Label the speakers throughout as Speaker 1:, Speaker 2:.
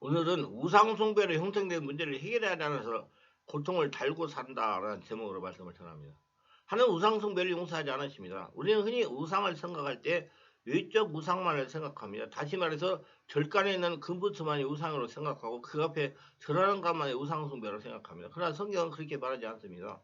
Speaker 1: 오늘은 우상숭배로 형성된 문제를 해결하지 않아서 고통을 달고 산다라는 제목으로 말씀을 전합니다. 하나는 우상숭배를 용서하지 않으십니다. 우리는 흔히 우상을 생각할 때 외적 우상만을 생각합니다. 다시 말해서 절간에 있는 금부처만이 우상으로 생각하고 그 앞에 절하는 것만이 우상숭배로 생각합니다. 그러나 성경은 그렇게 말하지 않습니다.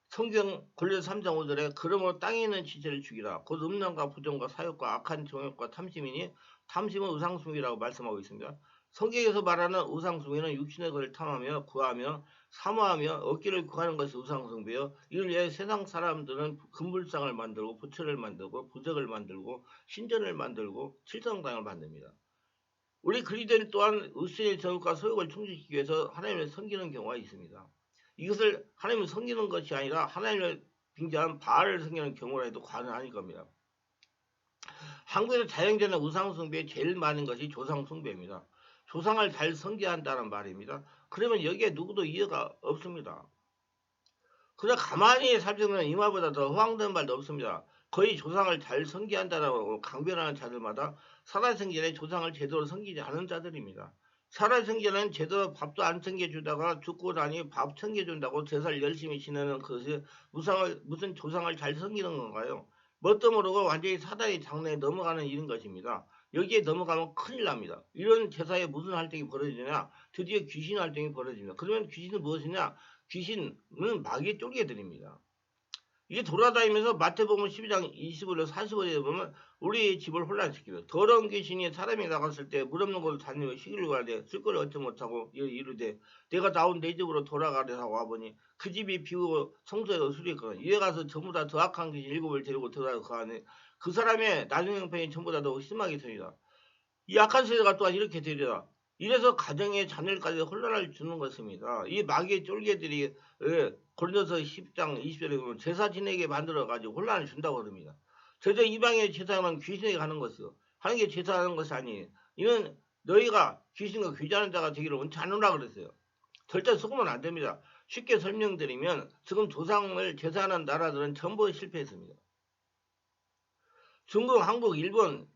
Speaker 1: 성경 골로새 3장 5절에 그러므로 땅에 있는 지체를 죽이라. 곧 음란과 부정과 사욕과 악한 정욕과 탐심이니 탐심은 우상숭배라고 말씀하고 있습니다. 성경에서 말하는 우상숭배는 육신의 것을 탐하며 구하며 사모하며 얻기를 구하는 것이 우상숭배요. 이를 위해 세상 사람들은 금불상을 만들고 부처를 만들고 부적을 만들고 신전을 만들고 칠성당을 만듭니다. 우리 그리스도인 또한 육신의 정욕과 소욕을 충족시키기 위해서 하나님을 섬기는 경우가 있습니다. 이것을 하나님을 섬기는 것이 아니라 하나님을 빙자한 바알을 섬기는 경우라 해도 과언은 아닐 겁니다. 한국에서 자영전의 우상숭배에 제일 많은 것이 조상숭배입니다. 조상을 잘 섬겨야 한다는 말입니다. 그러면 여기에 누구도 이해가 없습니다. 그러나 가만히 살펴보면 이 말보다 더 허황된 말도 없습니다. 거의 조상을 잘 섬겨야 한다고 강변하는 자들마다 살아생전에 조상을 제대로 섬기지 않은 자들입니다. 살아생전에는 제대로 밥도 안 챙겨주다가 죽고 나니 밥 챙겨준다고 제사를 열심히 지내는 것이 무슨 조상을 잘 섬기는 건가요? 뭣도 모르고 완전히 사단의 장래에 넘어가는 일인 것입니다. 여기에 넘어가면 큰일 납니다. 이런 제사에 무슨 활동이 벌어지냐? 드디어 귀신 활동이 벌어집니다. 그러면 귀신은 무엇이냐? 귀신은 마귀의 쫄개들입니다. 이게 돌아다니면서 마태복음 12장 25절 45절에 보면 우리의 집을 혼란시키며 더러운 귀신이 사람이 나갔을 때 물 없는 곳을 다니며 시기를 구하되 쓸 것을 얻지 못하고 이르되 내가 나온 내 집으로 돌아가려 하고 와보니 그 집이 비우고 성소에 수리했거든. 이에 가서 전부 다 더 악한 귀신 7을 데리고 들어가서 거하니 그 사람의 나중 형편이 전부 다 더 심하게 되리라. 이 악한 세대가 또한 이렇게 되리라. 이래서 가정의 자녀까지 혼란을 주는 것입니다. 이 마귀의 쫄개들이 고린도서 10장 20절에 보면 제사 지내게 만들어가지고 혼란을 준다고 그럽니다. 제사 이방의 제사는 귀신에게 가는 것이요. 하나님께 제사하는 것이 아니에요. 이는 너희가 귀신과 귀자하는 자가 되기를 원치 않으라 그랬어요. 절대 속으면 안 됩니다. 쉽게 설명드리면 지금 조상을 제사하는 나라들은 전부 실패했습니다. 중국, 한국, 일본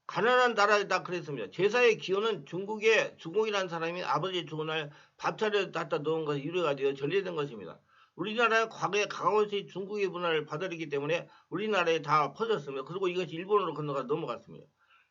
Speaker 1: 가난한 나라에다 그랬습니다. 제사의 기원은 중국이라는 사람이 아버지 죽은 날 밥 차려 갖다 놓은 것이 유래가 되어 전래된 것입니다. 우리나라는 과거에 가까운시 중국의 문화를 받아들이기 때문에 우리나라에 다 퍼졌습니다. 그리고 이것이 일본으로 넘어갔습니다.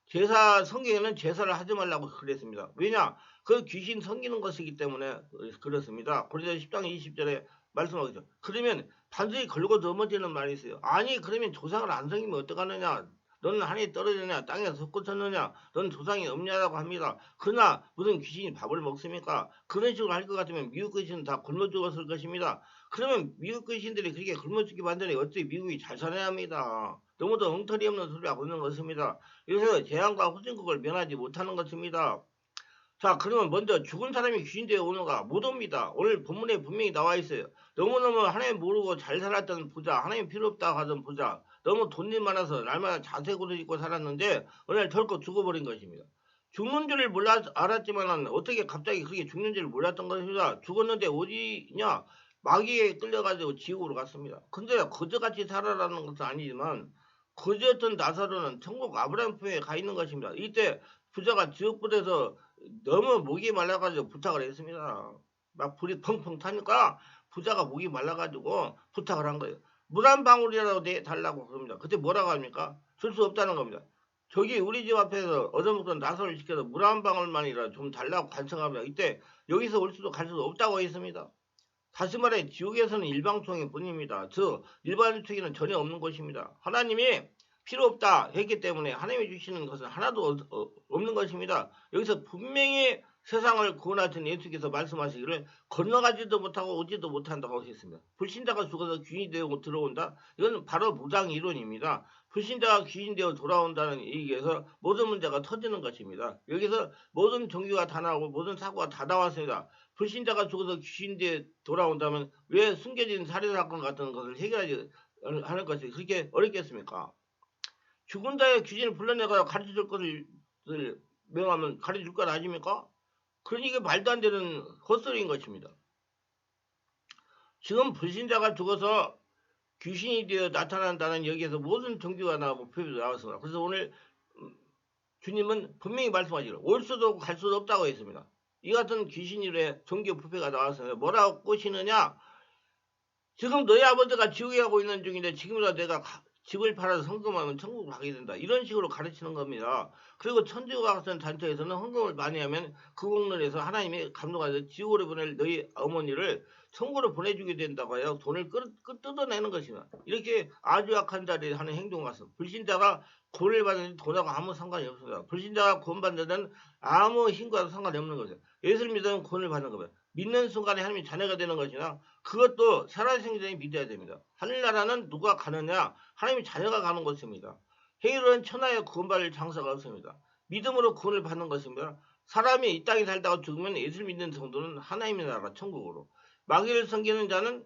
Speaker 1: 제사 성경에는 제사를 하지 말라고 그랬습니다. 왜냐? 그 귀신 섬기는 것이기 때문에 그렇습니다. 고린도서 10장 20절에 말씀하죠. 그러면 반드시 걸고 넘어지는 말이 있어요. 아니 그러면 조상을 안 섬기면 어떡하느냐? 너는 하늘에 떨어졌냐? 땅에 솟구쳤느냐? 너는 조상이 없냐라고 합니다. 그러나 무슨 귀신이 밥을 먹습니까? 그런 식으로 할 것 같으면 미국 귀신은 다 굶어 죽었을 것입니다. 그러면 미국 귀신들이 그렇게 굶어 죽게 만드니 어떻게 미국이 잘 살아야 합니다. 너무도 엉터리 없는 소리를 하고 있는 것입니다. 그래서 재앙과 후진국을 면하지 못하는 것입니다. 자, 그러면 먼저 죽은 사람이 귀신되어 오는가? 못 옵니다. 오늘 본문에 분명히 나와 있어요. 너무너무 하나님 모르고 잘 살았던 부자, 하나님 필요 없다고 하던 부자, 너무 돈이 많아서 날마다 자세고를 입고 살았는데 오늘 덜컥 죽어버린 것입니다. 죽는 줄을 알았지만 어떻게 갑자기 그렇게 죽는 줄을 몰랐던 것입니다. 죽었는데 어디냐? 마귀에 끌려가지고 지옥으로 갔습니다. 근데 거저같이 살아라는 것은 아니지만 거저였던 나사로는 천국 아브라함 품에 가 있는 것입니다. 이때 부자가 지옥불에서 너무 목이 말라가지고 부탁을 했습니다. 막 불이 펑펑 타니까 부자가 목이 말라가지고 부탁을 한 거예요. 물 한 방울이라도 달라고 그럽니다. 그때 뭐라고 합니까? 줄 수 없다는 겁니다. 저기 우리 집 앞에서 얻어먹던 나사를 시켜서 물 한 방울만이라 좀 달라고 간청합니다. 이때 여기서 올 수도 갈 수도 없다고 했습니다. 다시 말해 지옥에서는 일방통행 뿐입니다. 즉 일반통행은 전혀 없는 것입니다. 하나님이 필요 없다 했기 때문에 하나님이 주시는 것은 하나도 없는 것입니다. 여기서 분명히 세상을 구원하신 예수께서 말씀하시기를 건너가지도 못하고 오지도 못한다고 하셨습니다. 불신자가 죽어서 귀신이 되고 들어온다? 이건 바로 무당 이론입니다. 불신자가 귀신 되어 돌아온다는 얘기에서 모든 문제가 터지는 것입니다. 여기서 모든 종교가 다 나오고 모든 사고가 다 나왔습니다. 불신자가 죽어서 귀신 되어 돌아온다면 왜 숨겨진 살인사건 같은 것을 해결하지 하는 것이 그렇게 어렵겠습니까? 죽은 자의 귀신을 불러내가 가르쳐줄 것을 명하면 가르쳐줄 것 아닙니까? 그러니까 말도 안 되는 헛소리인 것입니다. 지금 불신자가 죽어서 귀신이 되어 나타난다는 여기에서 모든 종교가 나오고 표현이 나왔습니다. 그래서 오늘 주님은 분명히 말씀하시기를 올 수도 갈 수도 없다고 했습니다. 이 같은 귀신일에 종교 부패가 나왔어요. 뭐라고 꼬시느냐? 지금 너희 아버지가 지옥에 가고 있는 중인데 지금이라도 내가 집을 팔아서 헌금하면 천국 가게 된다. 이런 식으로 가르치는 겁니다. 그리고 천주교 같은 단체에서는 헌금을 많이 하면 그 공로에서 하나님이 감동하셔서 지옥으로 보낼 너희 어머니를 천국으로 보내주게 된다고 해요. 돈을 뜯어내는 것이다. 이렇게 아주 약한 자리에 하는 행동 같습니다. 불신자가 구원을 받는 돈하고 아무 상관이 없습니다. 불신자가 구원받는 데는 아무 힘과도 상관이 없는 거죠. 예수를 믿으면 구원을 받는 겁니다. 믿는 순간에 하나님이 자녀가 되는 것이나 그것도 살아생전에 믿어야 됩니다. 하늘나라는 누가 가느냐? 하나님이 자녀가 가는 것입니다. 행위로는 천하에 구원받을 장사가 없습니다. 믿음으로 구원을 받는 것입니다. 사람이 이 땅에 살다가 죽으면 예수를 믿는 성도는 하나님의 나라 천국으로, 마귀를 섬기는 자는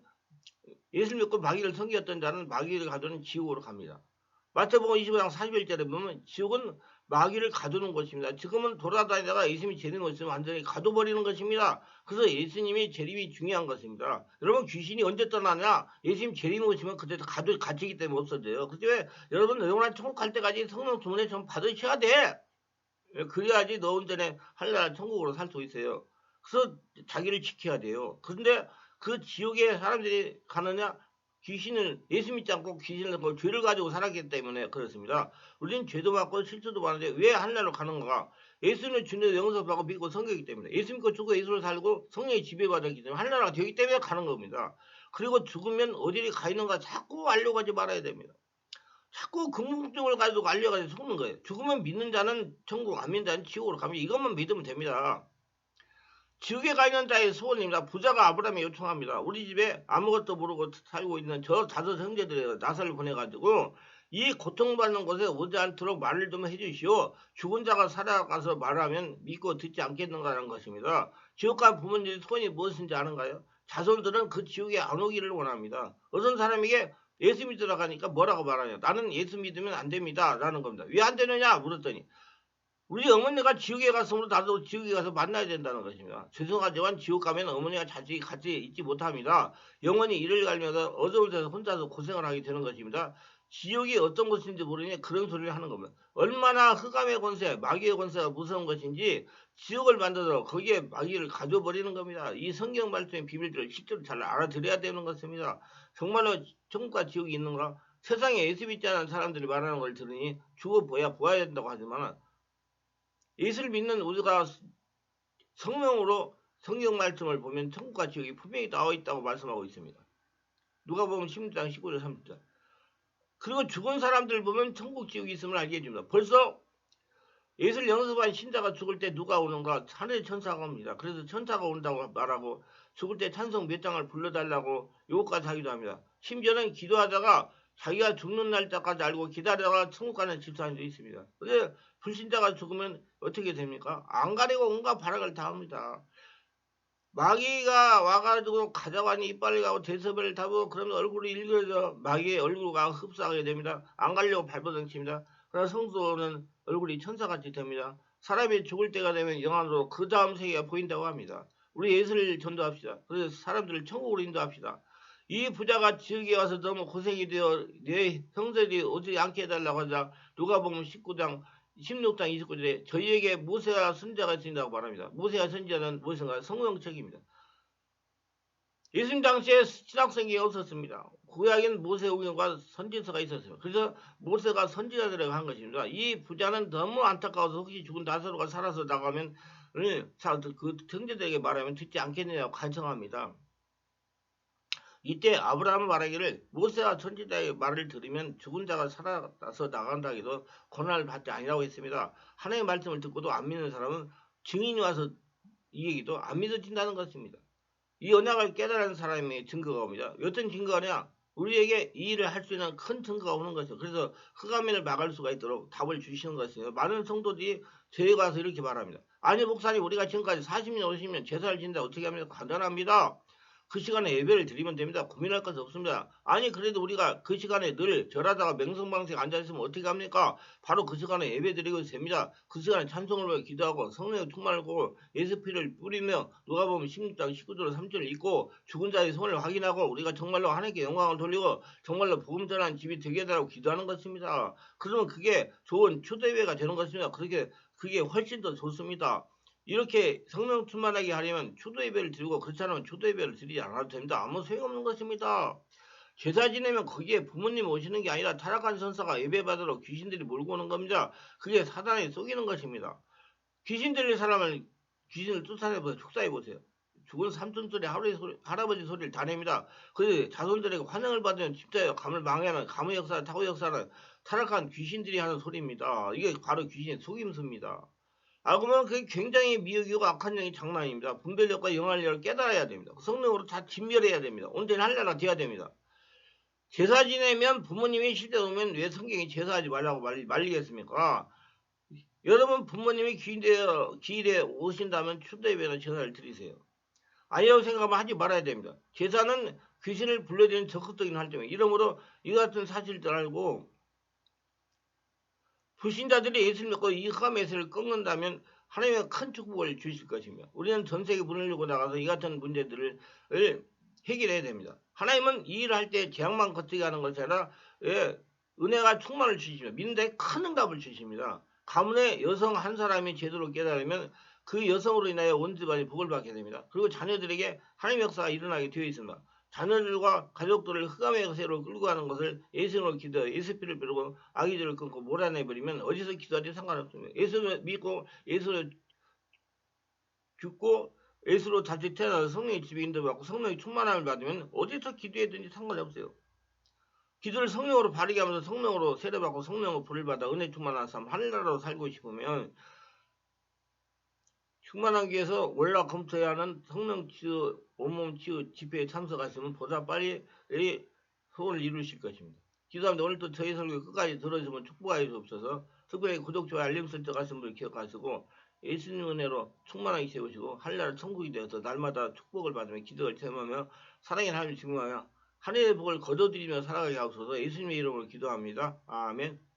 Speaker 1: 예수를 믿고 마귀를 섬겼던 자는 마귀를 가두는 지옥으로 갑니다. 마태복음 25장 41절에 보면 지옥은 마귀를 가두는 것입니다. 지금은 돌아다니다가 예수님이 재림이 있으면 완전히 가둬버리는 것입니다. 그래서 예수님이 재림이 중요한 것입니다. 여러분 귀신이 언제 떠나냐? 예수님 재림이 오시면 그때 갇히기 때문에 없어져요. 그때 여러분 영원한 천국 갈 때까지 성령 주문에 좀 받으셔야 돼. 그래야지 너 온전히 하늘나라 천국으로 살 수 있어요. 그래서 자기를 지켜야 돼요. 그런데 그 지옥에 사람들이 가느냐? 귀신을 예수 믿지 않고 귀신을 그 죄를 가지고 살았기 때문에 그렇습니다. 우리는 죄도 받고 실수도 받는데 왜 하늘나라로 가는가? 예수는 주님의 영접하고 믿고 섬기기 때문에, 예수 믿고 죽고 예수를 살고 성령의 지배받았기 때문에 하늘나라가 되기 때문에 가는 겁니다. 그리고 죽으면 어디를 가 있는가 자꾸 알려가지 말아야 됩니다. 자꾸 궁금증을 가지고 알려가지고 속는 거예요. 죽으면 믿는 자는 천국, 안 믿는 자는 지옥으로 가면 이것만 믿으면 됩니다. 지옥에 가 있는 자의 소원입니다. 부자가 아브라함에 요청합니다. 우리 집에 아무것도 모르고 살고 있는 저 5 형제들의 나사를 보내가지고 이 고통받는 곳에 오지 않도록 말을 좀 해주시오. 죽은 자가 살아가서 말하면 믿고 듣지 않겠는가라는 것입니다. 지옥 간 부모님의 소원이 무엇인지 아는가요? 자손들은 그 지옥에 안 오기를 원합니다. 어떤 사람에게 예수 믿으러 가니까 뭐라고 말하냐? 나는 예수 믿으면 안 됩니다. 라는 겁니다. 왜 안 되느냐? 물었더니 우리 어머니가 지옥에 갔으므로 나도 지옥에 가서 만나야 된다는 것입니다. 죄송하지만 지옥 가면 어머니와 자식이 같이 있지 못합니다. 영원히 이를 갈면서 어두울 데서 혼자서 고생을 하게 되는 것입니다. 지옥이 어떤 곳인지 모르니 그런 소리를 하는 겁니다. 얼마나 흑암의 권세, 마귀의 권세가 무서운 것인지 지옥을 만들어 거기에 마귀를 가져버리는 겁니다. 이 성경 말씀의 비밀들을 실제로 잘 알아들어야 되는 것입니다. 정말로 천국과 지옥이 있는가? 세상에 예수 믿지 않은 사람들이 말하는 걸 들으니 죽어보아야 된다고 하지만 예수를 믿는 우리가 성령으로 성경 말씀을 보면 천국과 지옥이 분명히 나와 있다고 말씀하고 있습니다. 누가복음 16장 19절 30절. 그리고 죽은 사람들 보면 천국 지옥이 있음을 알게 해줍니다. 벌써 예수를 영접한 신자가 죽을 때 누가 오는가? 하늘의 천사가 옵니다. 그래서 천사가 온다고 말하고 죽을 때 찬송 몇 장을 불러달라고 요구까지 하기도 합니다. 심지어는 기도하다가 자기가 죽는 날짜까지 알고 기다리다가 천국 가는 집사님도 있습니다. 근데 불신자가 죽으면 어떻게 됩니까? 안 가리고 온갖 발악을 다 합니다. 마귀가 와가지고 가져가니 이빨을 가고 대서변을 타고 그러면 얼굴이 일그러져 마귀의 얼굴과 흡사하게 됩니다. 안 가려고 발버둥칩니다. 그러나 성도는 얼굴이 천사같이 됩니다. 사람이 죽을 때가 되면 영안으로 그 다음 세계가 보인다고 합니다. 우리 예수를 전도합시다. 그래서 사람들을 천국으로 인도합시다. 이 부자가 지옥에 와서 너무 고생이 되어 내 형제들이 오지 않게 해달라고 하자 누가복음 16장 29절에 저희에게 모세와 선지자가 있다고 말합니다. 모세와 선지자는 무엇인가? 성령 책입니다. 예수님 당시에 신학성경이 없었습니다. 구약에는 모세오경과 선지서가 있었습니다. 그래서 모세가 선지자들에게 한 것입니다. 이 부자는 너무 안타까워서 혹시 죽은 나사로가 살아서 나가면 그 형제들에게 말하면 듣지 않겠느냐고 간청합니다. 이때 아브라함은 말하기를 모세와 선지자의 말을 들으면 죽은 자가 살아서 나간다 해도 고난을 받지 아니라고 했습니다. 하나님의 말씀을 듣고도 안 믿는 사람은 증인이 와서 이 얘기도 안 믿어진다는 것입니다. 이 언약을 깨달은 사람의 증거가 옵니다. 어떤 증거냐? 우리에게 이 일을 할 수 있는 큰 증거가 오는 것이죠. 그래서 흑암을 막을 수가 있도록 답을 주시는 것이에요. 많은 성도들이 저에 가서 이렇게 말합니다. 아니 목사님 우리가 지금까지 40년 50년 제사를 지낸다 어떻게 합니까? 간단합니다. 그 시간에 예배를 드리면 됩니다. 고민할 것이 없습니다. 아니 그래도 우리가 그 시간에 늘 절하다가 맹성방식 앉아있으면 어떻게 합니까? 바로 그 시간에 예배 드리고 됩니다. 그 시간에 찬송을 보여 기도하고 성령의 충만하고 예수피를 뿌리며 누가복음 16장 19절 3절을 읽고 죽은 자의 손을 확인하고 우리가 정말로 하나님께 영광을 돌리고 정말로 복음 전하는 집이 되게 해달라고 기도하는 것입니다. 그러면 그게 좋은 초대회가 되는 것입니다. 그게 훨씬 더 좋습니다. 이렇게 성령 충만하게 하려면 추도 예배를 드리고, 그렇지 않으면 추도 예배를 드리지 않아도 됩니다. 아무 소용없는 것입니다. 제사 지내면 거기에 부모님 오시는 게 아니라 타락한 선사가 예배받으러 귀신들이 몰고 오는 겁니다. 그게 사단에 속이는 것입니다. 귀신 들린 사람을 귀신을 쫓아내보세요. 축사해보세요. 죽은 삼촌 소리, 할아버지 소리를 다 냅니다. 그 자손들에게 환영을 받으면 진짜요. 감을 망해하는 감의 역사, 타고 역사는 타락한 귀신들이 하는 소리입니다. 이게 바로 귀신의 속임수입니다. 알고 보면 그게 굉장히 미혹이고 악한 영이 장난 아닙니다. 분별력과 영할력을 깨달아야 됩니다. 성령으로 다 진멸해야 됩니다. 온전히 할례가 돼야 됩니다. 제사 지내면 부모님이 실제 오면 왜 성경이 제사하지 말라고 말리겠습니까? 여러분 부모님이 기일에 오신다면 추도예배나 제사를 드리세요. 아니라고 생각하면 하지 말아야 됩니다. 제사는 귀신을 불러들이는 적극적인 활동이에요. 이러므로 이 같은 사실들 알고 불신자들이 예수를 믿고 이 흑암 예수를 끊는다면 하나님의 큰 축복을 주실 것이며, 우리는 전 세계 문을 열고 나가서 이 같은 문제들을 해결해야 됩니다. 하나님은 이 일을 할 때 재앙만 거치게 하는 것이 아니라 은혜가 충만을 주시며 믿는데 큰 응답을 주십니다. 가문의 여성 한 사람이 제대로 깨달으면 그 여성으로 인하여 온 집안이 복을 받게 됩니다. 그리고 자녀들에게 하나님의 역사가 일어나게 되어 있습니다. 자녀들과 가족들을 흑암의 역사로 끌고 가는 것을 예수님으로 기도해 예수피를 베르고 악의들을 끊고 몰아내버리면 어디서 기도하지 상관없습니다. 예수를 믿고 예수를 죽고 예수로 다시 태어나서 성령의 집에 인도받고 성령의 충만함을 받으면 어디서 기도해든지 상관없어요. 기도를 성령으로 바르게 하면서 성령으로 세례받고 성령으로 불을 받아 은혜 충만한 삶 하늘나라로 살고 싶으면 충만하기 위해서 월화 검토해야 하는 성령 치유, 온몸 치유 집회에 참석하시면 보다 빨리 소원을 이루실 것입니다. 기도합니다. 오늘도 저희 설교 끝까지 들어주시면 축복하실 수 없어서 특별히 구독, 좋아요, 알림 설정하신 분 기억하시고 예수님 은혜로 충만하게 세우시고 하늘나라 천국이 되어서 날마다 축복을 받으며 기도를 체험하며 사랑의 하나님을 증명하며 하늘의 복을 거둬들이며 살아가게 하옵소서. 예수님의 이름으로 기도합니다. 아멘.